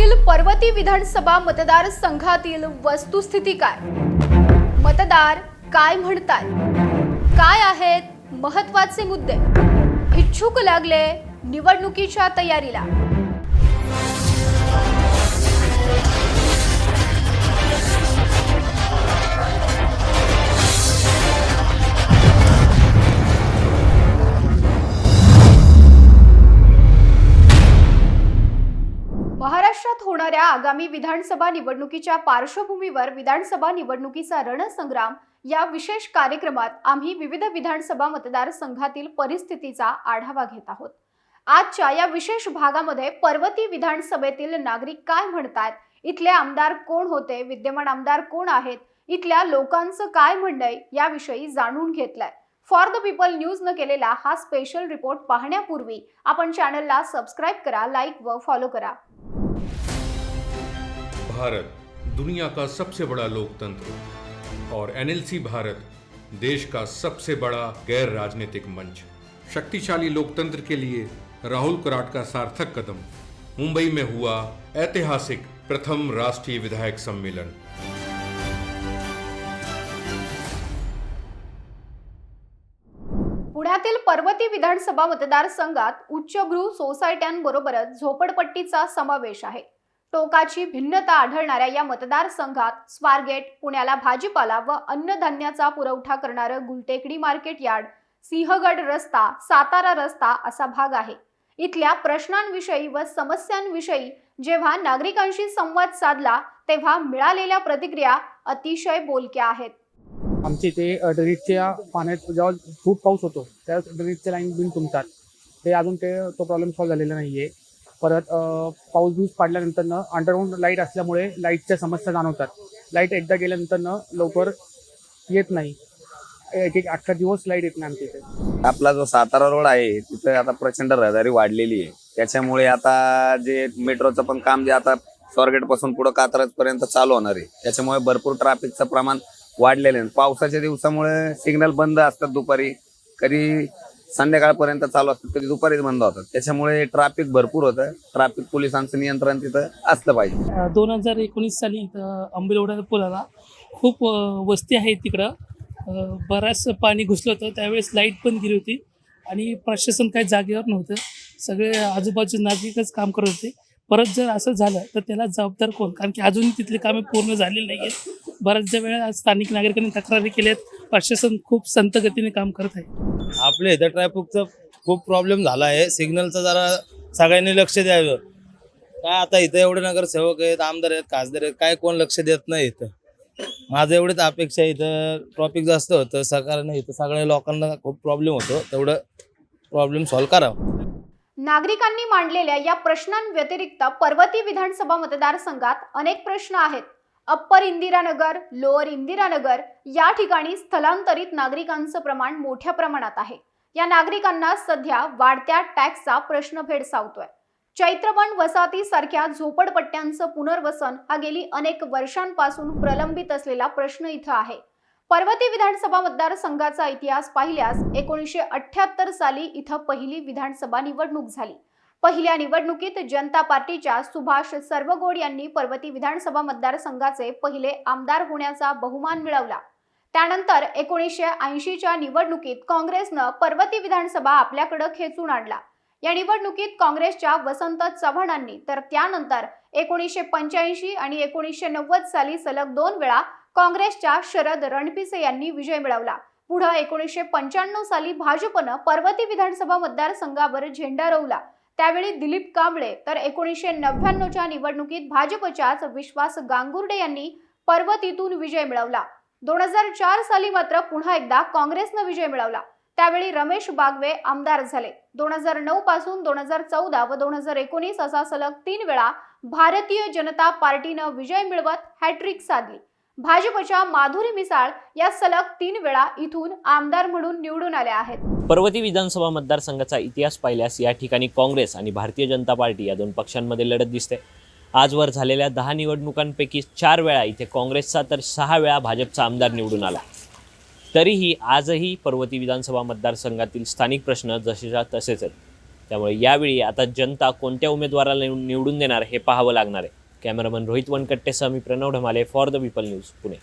पुण्यातील पर्वती विधानसभा मतदारसंघातील वस्तुस्थिती काय? मतदार काय म्हणतात? काय आहेत महत्त्वाचे मुद्दे? इच्छुक लागले निवडणुकीच्या तयारीला. महाराष्ट्रात होणाऱ्या आगामी विधानसभा निवडणुकीच्या पार्श्वभूमीवर विधानसभा निवडणुकीचा रणसंग्राम या विशेष कार्यक्रमात आम्ही विविध विधानसभा मतदारसंघातील परिस्थितीचा आढावा घेत आहोत. आजच्या या विशेष भागामध्ये पर्वती विधानसभेतील नागरिक काय म्हणतात, इथले आमदार कोण होते, विद्यमान आमदार कोण आहेत, इथल्या लोकांचं काय म्हणणं आहे याविषयी जाणून घेतलंय. फॉर द पीपल न्यूज न केलेला हा स्पेशल रिपोर्ट पाहण्यापूर्वी आपण चॅनलला सबस्क्राइब करा, लाईक व फॉलो करा. भारत दुनिया का सबसे बड़ा लोकतंत्र और एनएलसी भारत देश का सबसे बड़ा गैर राजनीतिक मंच. शक्तिशाली लोकतंत्र के लिए राहुल कराट का सार्थक कदम. मुंबई में हुआ ऐतिहासिक प्रथम राष्ट्रीय विधायक सम्मेलन. पुण्यातील पर्वती विधानसभा मतदारसंघात उच्चभ्रू सोसायट्यांबरोबरच झोपडपट्टीचा समावेश आहे. टोकाची भिन्नता आढळणाऱ्या या मतदारसंघात स्वारगेट, पुण्याला भाजीपाला व अन्नधान्याचा पुरवठा करणारं गुलटेकडी मार्केट यार्ड, सिंहगड रस्ता, सातारा रस्ता असा भाग आहे. इथल्या प्रश्नांविषयी व समस्यांविषयी जेव्हा नागरिकांशी संवाद साधला तेव्हा मिळालेल्या प्रतिक्रिया अतिशय बोलक्या आहेत. आमच्या इथे ड्रेनेजच्या पाण्यात जेव्हा खूप पाऊस होतो त्या ड्रेनेजच्या लाईन बिन तुंबतात. ते अजून तो प्रॉब्लेम सॉल्व्ह झालेला नाही आहे. परत पाऊस बिऊस पडल्यानंतरनं अंडरग्राऊंड लाईट असल्यामुळे लाईटच्या समस्या जाणवतात. लाईट एकदा गेल्यानंतरनं लवकर येत नाही. एक 8 दिवस लाईट येत नाही आमच्या इथे. आपला जो सातारा रोड आहे तिथे आता प्रचंड रहदारी वाढलेली आहे. त्याच्यामुळे आता जे मेट्रोचं पण काम जे आता स्वारगेट पासून पुढे कात्रजपर्यंत चालू होणार आहे त्याच्यामुळे भरपूर ट्रॅफिकचं प्रमाण वाढलेलं आहे. पावसाच्या दिवसामुळे सिग्नल बंद असतात दुपारी, कधी संध्याकाळपर्यंत चालू असतात, कधी दुपारीच बंद होतात. त्याच्यामुळे ट्रॅफिक भरपूर होतं. ट्रॅफिक पोलिसांचं नियंत्रण तिथं असलं पाहिजे. 2019 साली इथं आंबेलवडा पुलाला खूप वस्ती आहे. तिकडं बराच पाणी घुसलं होतं. त्यावेळेस लाईट पण गेली होती आणि प्रशासन काही जागेवर नव्हतं. सगळे आजूबाजूचे नागरिकच काम करत होते. परत जर असं झालं तर त्याला जबाबदार कोण? कारण की अजूनही तिथले कामे पूर्ण झालेली नाही आहेत. बऱ्याचशा वेळा स्थानिक नागरिकांनी तक्रारी केल्यात. प्रशासन खूप संत गतीने काम करत आहे. आपल्या इथं ट्रॅफिकचा खूप प्रॉब्लेम झाला आहे. सिग्नलचं जरा सगळ्यांनी लक्ष द्यावं. काय आता इथं एवढे नगरसेवक आहेत, आमदार आहेत, खासदार आहेत, काय कोण लक्ष देत नाही. इथं माझं एवढीच अपेक्षा आहे. इथं ट्रॅफिक जास्त होतं, सरकारने इथं सगळ्या लोकांना खूप प्रॉब्लेम होतो, तेवढं प्रॉब्लेम सॉल्व्ह करावं. नागरिकांनी मांडलेल्या या प्रश्नांव्यतिरिक्त पर्वती विधानसभा मतदारसंघात अनेक प्रश्न आहेत. अप्पर इंदिरानगर, लोअर इंदिरानगर या ठिकाणी स्थलांतरित नागरिकांचं प्रमाण मोठ्या प्रमाणात आहे. या नागरिकांना सध्या वाढत्या टॅक्सचा प्रश्न भेडसावतोय. चैत्रबन वसाहतीसारख्या झोपडपट्ट्यांचं पुनर्वसन हा गेली अनेक वर्षांपासून प्रलंबित असलेला प्रश्न इथं आहे. पर्वती विधानसभा मतदारसंघाचा इतिहास पाहिल्यास 1978 साली इथं पहिली विधानसभा निवडणूक झाली. पहिल्या निवडणुकीत जनता पार्टीच्या सुभाष सर्वगोड यांनी पर्वती विधानसभा मतदारसंघाचे पहिले आमदार होण्याचा बहुमान मिळवला. त्यानंतर 1980च्या निवडणुकीत काँग्रेसनं पर्वती विधानसभा आपल्याकडे खेचून आणला. या निवडणुकीत काँग्रेसच्या वसंत चव्हाणांनी तर त्यानंतर 1985 आणि 1990 साली सलग 2 वेळा काँग्रेसच्या शरद रणपिसे यांनी विजय मिळवला. पुढे 1995 साली भाजपनं पर्वती विधानसभा मतदारसंघावर झेंडा रोवला. त्यावेळी दिलीप कांबळे तर 1999च्या निवडणुकीत भाजपच्याच विश्वास गांगुर्डे यांनी पर्वतीतून विजय मिळवला. 2004 साली मात्र पुन्हा एकदा काँग्रेसनं विजय मिळवला. त्यावेळी रमेश बागवे आमदार झाले. 2009 पासून 2014 व 2019 असा सलग 3 वेळा भारतीय जनता पार्टीनं विजय मिळवत हॅट्रिक साधली. भाजपच्या माधुरी मिसाळ या सलग 3 वेळा इथून आमदार म्हणून निवडून आल्या आहेत. पर्वती विधानसभा मतदारसंघाचा इतिहास पाहिल्यास या ठिकाणी काँग्रेस आणि भारतीय जनता पार्टी या दोन पक्षांमध्ये लढत दिसते. आजवर झालेल्या 10 निवडणुकांपैकी 4 वेळा इथे काँग्रेसचा तर 6 वेळा भाजपचा आमदार निवडून आला. तरीही आजही पर्वती विधानसभा मतदारसंघातील स्थानिक प्रश्न जसेच्या तसेच आहेत. त्यामुळे यावेळी आता जनता कोणत्या उमेदवाराला निवडून देणार हे पाहावं लागणार आहे. कॅमेरामन रोहित वनकट्टेसह मी Pranav Dhamale for the People News Pune.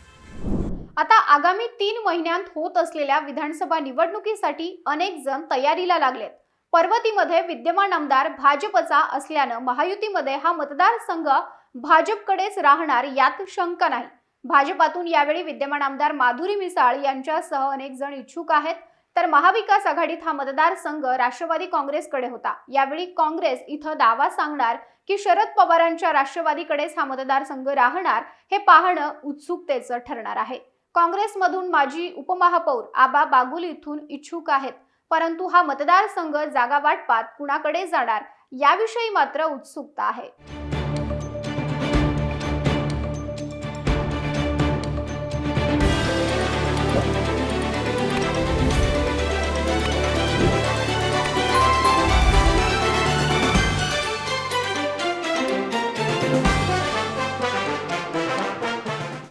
आता आगामी 3 महिन्यांत होत असलेल्या विधानसभा निवडणुकीसाठी अनेक जण तयारीला लागलेत. पर्वतीमध्ये विद्यमान आमदार भाजपचा असल्यानं महायुतीमध्ये हा मतदारसंघ भाजपकडेच राहणार यात शंका नाही. भाजपातून यावेळी विद्यमान आमदार माधुरी मिसाळ यांच्यासह अनेक जण इच्छुक आहेत. तर महाविकास आघाडीत हा मतदारसंघ राष्ट्रवादी काँग्रेसकडे होता. यावेळी काँग्रेस इथं दावा सांगणार की शरद पवारांच्या राष्ट्रवादीकडेच हा मतदारसंघ राहणार हे पाहणं उत्सुकतेचं ठरणार आहे. काँग्रेसमधून माजी उपमहापौर आबा बागुल इथून इच्छुक आहेत. परंतु हा मतदारसंघ जागा वाटपात कुणाकडे जाणार याविषयी मात्र उत्सुकता आहे.